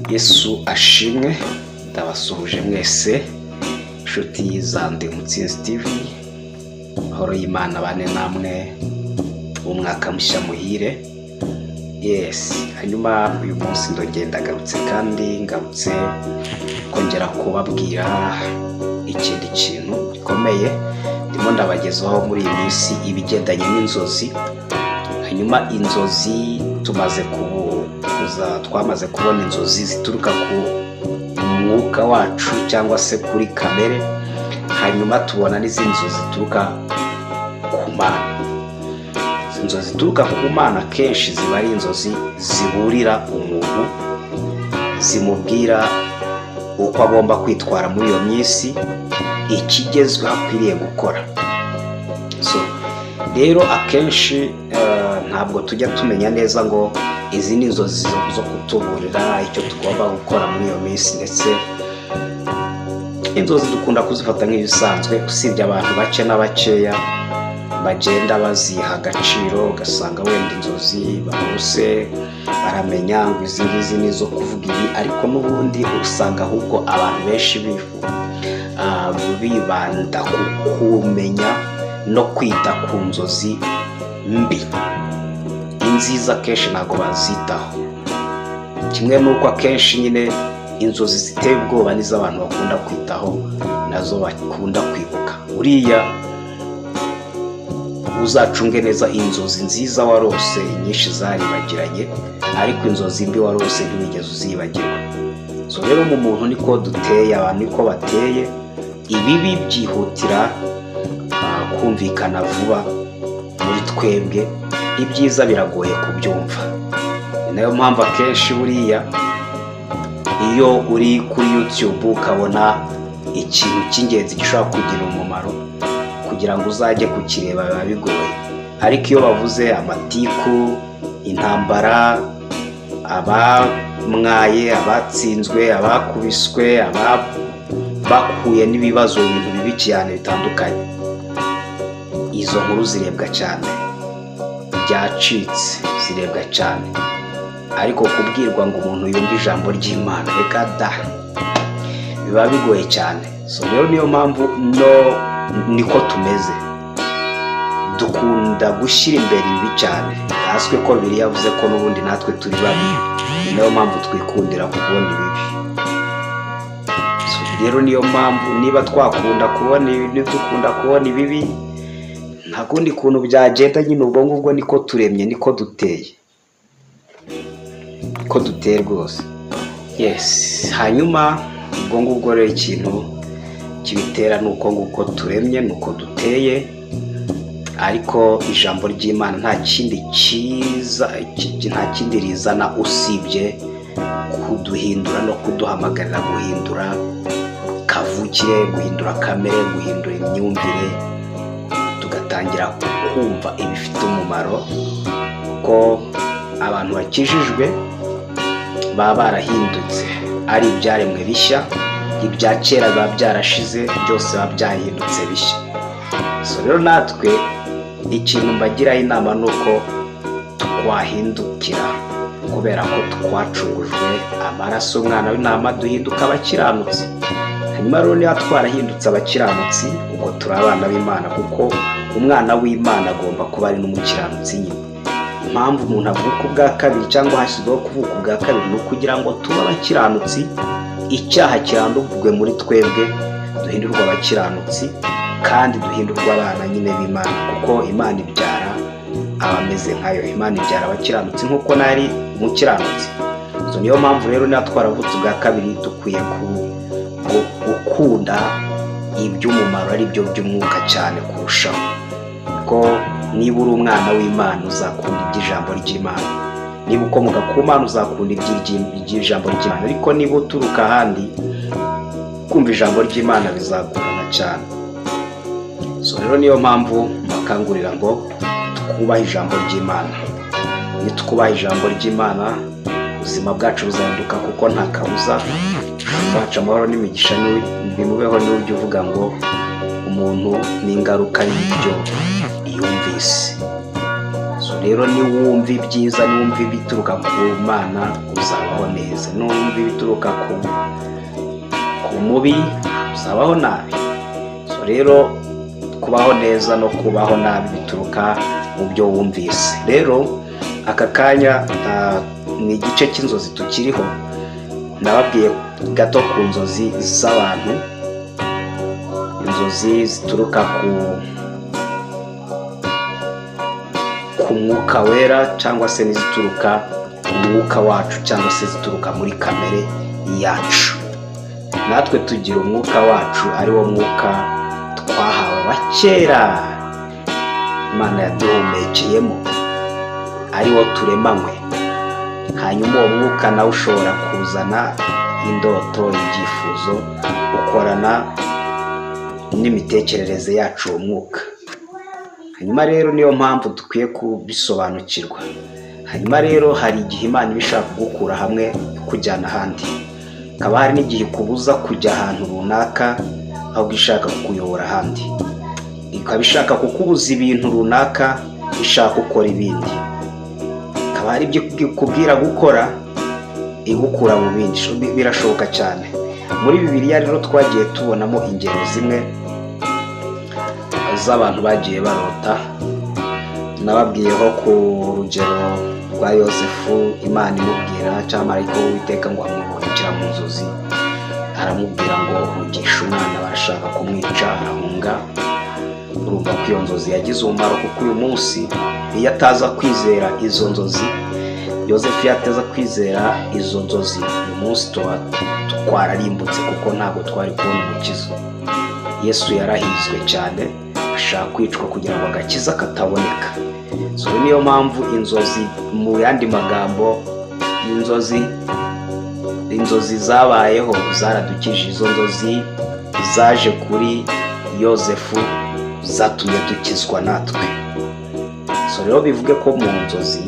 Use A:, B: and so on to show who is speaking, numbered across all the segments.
A: Yesu ashimwe, ndabasuhuje mwese inshuti zande Mutsinzi TV. Horo y'Imana bane namwe, umwaka mushya muhire. Hanyuma uyu munsi ndogenda garutse kandi ngarutse kongera kubabwira ikindi kintu gikomeye ndimo ndabagezaho muri iyi minsi ibigendanye n'inzozi. Hanyuma inzozi twamaze kubona inzozi zituruka ku mwuka wacu cyangwa se kuri kamere, hanyuma tubona n'izindi nzozi zituruka ku Mana. Inzozi zituruka ku Mana kenshi ziba ari inzozi ziburira umuntu, zimubwira uko agomba kwitwara muri iyo minsi, ikigezweho akwiriye gukora. Rero akenshi ntabwo tujya tumenya neza ngo izi ni inzozi zo kutuburira icyo tugomba gukora muri iyo minsi, ndetse inzozi dukunda kuzifata nk'ibisanzwe, usibye abantu bake na bakeya bagenda baziha agaciro, ugasanga wenda inzozi bahuse baramenya ngo izi ngizi ni izo kuvuga ibi, ariko n'ubundi usanga ahubwo abantu benshi bibanda ku kumenya no kwita ku nzozi mbi. Inziza kenshi ntabwo bazitaho, kimwe n'uko akenshi nyine inzozi ziteye ubwoba nizo abantu bakunda kwitaho, nazo bakunda kwibuka. Uriya uzacunge neza inzozi nziza warose, nyinshi zaribagiranye, ariko inzozi mbi warose ntiwigeze uzibagirwa. Rero mu muntu niko duteye, abantu niko bateye, ibibi byihutira kumvikana vuba muri twebwe, ibyiza biragoye kubyumva. Ni nayo mpamvu akenshi buriya iyo uri kuri YouTube ukabona ikintu cy'ingenzi gishobora kugira umumaro, kugira ngo uzajye kukireba biba bigoye. Ariko iyo bavuze amatiku, intambara, abamwaye, abatsinzwe, abakubiswe, bakuye n'ibibazo, ibintu bibi cyane bitandukanye, izo nkuru zirebwa cyane, byacitse zirebwa cyane. Ariko kubwirwa ngo umuntu yumve ijambo ry'Imana, reka da, biba bigoye cyane. Rero niyo mpamvu niko tumeze, dukunda gushyira imbere ibi cyane, haswe ko Bibiliya yavuze ko n'ubundi natwe turi babi, niyo mpamvu twikundira kubona ibibi. Rero niyo mpamvu niba twakunda kubona ibi, dukunda kubona ibibi, nta kundi kuntu byagenda nyine. Ubwo ngubwo niko turemye, niko duteye rwose. Hanyuma ubwo ngubwo rero ikintu kibitera nuko nguko turemye, nuko duteye. Ariko ijambo ry'Imana nta kindi rizana usibye kuduhindura no kuduhamagarira guhindura kavukire, guhindura kamere, guhindura imyumvire, tugatangira kumva ibifite umumaro. Ko abantu bakijijwe baba barahindutse, ari ibyaremwe bishya, ibya kera biba byarashize, byose biba byahindutse bishya. Rero natwe ikintu mbagiraho inama ni uko twahindukira, kubera ko twacungujwe amaraso y'umwana w'intama, duhinduka abakiranutsi. Hanyuma rero niba twarahindutse abakiranutsi, ubwo turi abana b'Imana, kuko umwana w'Imana agomba kuba ari n'umukiranutsi nyine. Impamvu umuntu avuka ubwa kabiri cyangwa hashyizweho kuvuka ubwa kabiri, ni ukugira ngo tube abakiranutsi, icyaha kirandurwe muri twebwe, duhindurwa abakiranutsi, kandi duhindurwa abana nyine b'Imana, kuko Imana ibyara abameze nkayo. Imana ibyara abakiranutsi nk'uko nari umukiranutsi. Niyo mpamvu rero niba twaravutse ubwa kabiri, dukwiye gukunda iby'umumaro, ari byo by'umwuka cyane kurushaho. Ko niba uri umwana w'Imana uzakunda iby'ijambo ry'Imana, niba ukomoka ku Mana uzakunda iby'ijambo ry'Imana. Ariko niba uturuka ahandi, kumva ijambo ry'Imana bizagorana cyane. Rero niyo mpamvu mbakangurira ngo twubahe ijambo ry'Imana. Nitwubaha ijambo ry'Imana, ubuzima bwacu buzahinduka, kuko nta kabuza twaca amahoro n'imigisha bimubeho. N'uburyo uvuga ngo umuntu n'ingaruka y'ibyo yumvise. rero niwumva ibyiza, niwumva ibituruka ku Mana uzabaho neza, niwumva ibituruka ku mubi uzabaho nabi. So rero kubaho neza no kubaho nabi bituruka mu byo wumvise. Rero aka kanya ni igice cy'inzozi tukiriho. Nababwiye gato ku nzozi z'abantu, inzozi zituruka ku mwuka wera cyangwa se n'izituruka ku mwuka wacu cyangwa se zituruka muri kamere yacu. Natwe tugira umwuka wacu, ari wo mwuka twahawe wa kera Imana yaduhumekeyemo, ari wo turemanywe. Hanyuma uwo mwuka nawe ushobora kuzana indoto, ibyifuzo, ukorana n'imitekerereze yacu uwo mwuka. Hanyuma rero niyo mpamvu dukwiye kubisobanukirwa. Hanyuma rero hari igihe Imana ibishaka kugukura hamwe kujyana ahandi, hakaba hari n'igihe kubuza kujya ahantu runaka ahubwo ishaka kukuyobora ahandi, ikaba ishaka kukubuza ibintu runaka ishaka gukora ibindi, hakaba hari ibyo ikubwira gukora igukura mu bindi. Birashoboka cyane. Muri Bibiliya rero twagiye tubonamo ingero zimwe z'abantu bagiye barota. Nababwiyeho ku rugero rwa Yosefu, Imana imubwira cyangwa marayika w'Uwiteka ngo amubonekera mu nzozi, aramubwira ngo ugisha umwana barashaka kumwica, arahunga. Urumva ko iyo nzozi yagize umumaro, kuko uyu munsi iyo ataza kwizera izo nzozi, Yosefu yateza kwizera izo nzozi, uyu munsi twararimbutse, kuko ntabwo twari kubona umukiza. Yesu yarahizwe cyane, ashaka kwicwa kugira ngo agakiza kataboneka. So niyo mpamvu inzozi, mu yandi magambo, inzozi zabayeho zaradukije. Izo nzozi zaje kuri Yosefu zatumye dukizwa natwe. So rero bivuge ko mu nzozi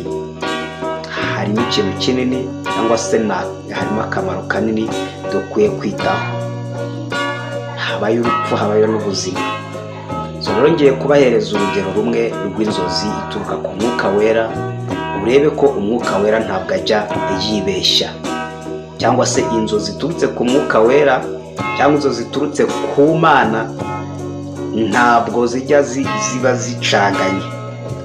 A: harimo ikintu kinini, cyangwa se harimo akamaro kanini dukwiye kwitaho. Habaye urupfu, habaye n'ubuzima. So rero ngiye kubahereza urugero rumwe rw'inzozi ituruka ku mwuka wera, urebe ko umwuka wera ntabwo ajya yibeshya, cyangwa se inzozi ziturutse ku mwuka wera cyangwa inzozi ziturutse ku Mana ntabwo zijya ziba zicanganye.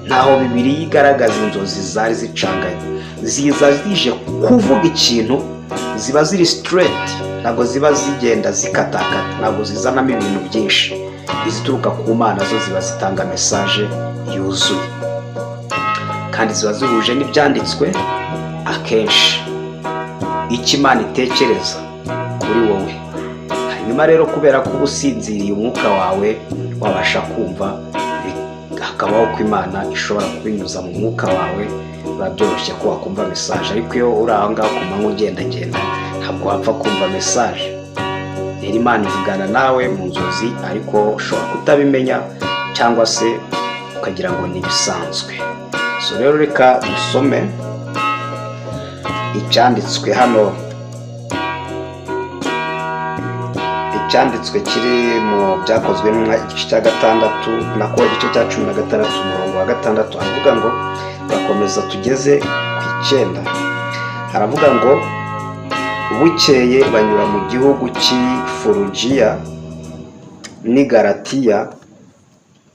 A: Ntaho Bibiliya igaragaza inzozi zari zicanganye. Ziza zije kuvuga ikintu, ziba ziri straight, ntabwo ziba zigenda zikatakata, ntabwo zizanamo ibintu byinshi. Izituruka ku Mana zo ziba zitanga message yuzuye, kandi ziba zihuje n'ibyanditswe akenshi, icyo Imana itekereza kuri wowe. Hanyuma rero kubera ko ubusinziriye umwuka wawe wabasha kumva, hakabaho ko Imana ishobora kubinyuza mu mwuka wawe, biba byoroshye ko wakumva message. Ariko iyo uri aho ngaho ku manywa ugendagenda, ntabwo wapfa kumva message. Rero Imana ivugana nawe mu nzozi, ariko ushobora kutabimenya cyangwa se ukagira ngo ni ibisanzwe. So rero reka dusome icyanditswe hano, icyanditswe kiri mu Byakozwe n'Intumwa igice cya 6 nako igice cya 16 umurongo wa 6. Haravuga ngo, bakomeza tugeze ku 9, haravuga ngo bukeye banyura mu gihugu cy'Ifurugiya n'i Galatiya,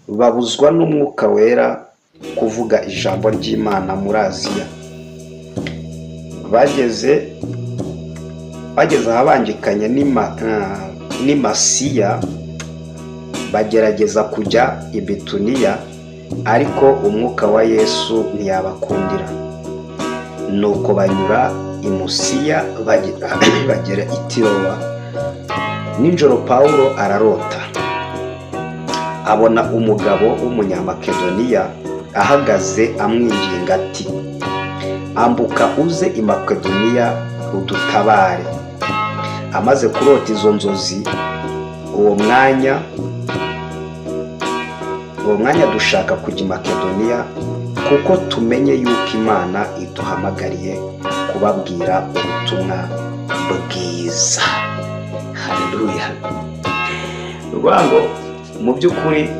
A: babuzwa n'umwuka wera kuvuga ijambo ry'Imana muri Aziya. Bageze ahabangikanye n'i Masiya, bagerageza kujya i Bituniya, ariko umwuka wa Yesu ntiyabakundira. Nuko banyura i Musiya bagera i Tirowa. Nijoro Pawulo ararota, abona umugabo w'umunyamakedoniya ahagaze amwinginga ati, ambuka uze i Makedoniya udutabare. Amaze kurota izo nzozi, uwo mwanya dushaka kujya i Makedoniya, kuko tumenye yuko Imana iduhamagariye kubabwira ubutumwa bwiza. Haleluya. Rwango mu by'ukuri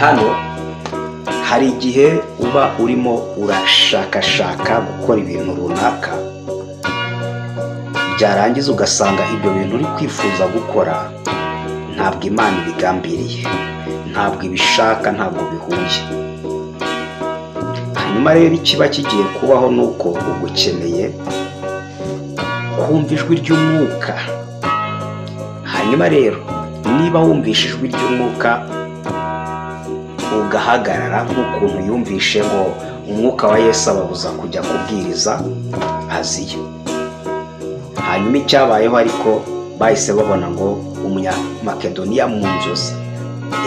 A: hano hari igihe uba urimo urashakashaka gukora ibintu runaka, byarangiza ugasanga ibyo bintu uri kwifuza gukora ntabwo Imana ibigambiriye, ntabwo ibishaka, ntabwo bihuye. Hanyuma rero ikiba kigiye kubaho ni uko uba ukeneye kumva ijwi ry'umwuka. Hanyuma rero niba wumvishe ijwi ry'umwuka ugahagarara nk'ukuntu yumvishe ngo umwuka wa Yesu ababuza kujya kubwiriza Aziya. Hanyuma icyabayeho ariko bahise babona ngo umunyamakedoniya mu nzozi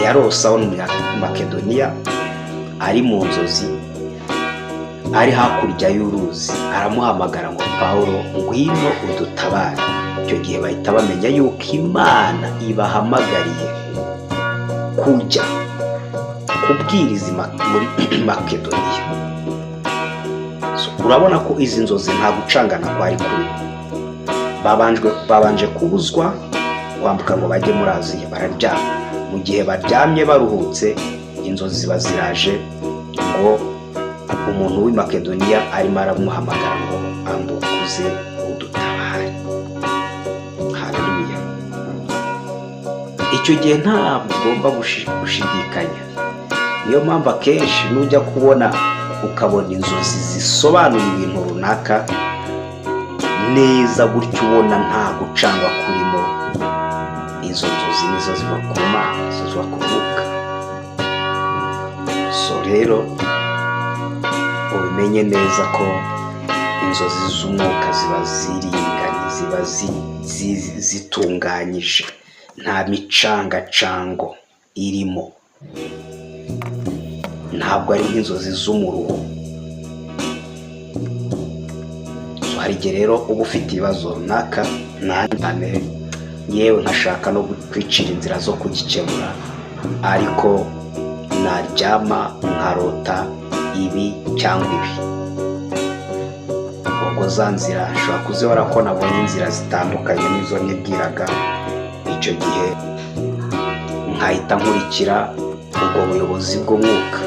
A: yarose abona umunyamakedoniya ari mu nzozi ari hakurya y'uruzi, aramuhamagara ngo Pawulo ngwino udutabare. Icyo gihe bahita bamenya yuko Imana ibahamagariye kujya kubwiriza muri Makedoniya. Urabona ko izi nzozi nta gucangana kwari kuri, babanje kubuzwa kwambuka ngo bajye muri Aziya, bararyama. Mu gihe baryamye baruhutse, inzozi ziba ziraje ngo umuntu w'i Makedoniya arimo aramuhamagara ngo ambukuze udutabare. Haleluya. Icyo gihe ntabwo ugomba gushidikanya. Niyo mpamvu akenshi nujya kubona ukabona inzozi zisobanura ibintu runaka neza gutyo, ubona nta gucangwa kurimo, izo nzozi nizo ziva ku Mana, ziva ku Mwuka. So rero ubimenye neza ko inzozi z'umwuka ziba ziringanye, ziba zitunganyije, nta micangacango irimo, ntabwo ari nk'inzozi z'umuruho. Hari igihe rero uba ufite ibibazo runaka, nanjye yewe nkashaka no kwicira inzira zo kugikemura, ariko naryama nkarota ibi cyangwa ibi. Ubwo za nzira nshobora kuzibara ko nabonye inzira zitandukanye n'izo nibwiraga. Icyo gihe nkahita nkurikira ubwo buyobozi bw'umwuka.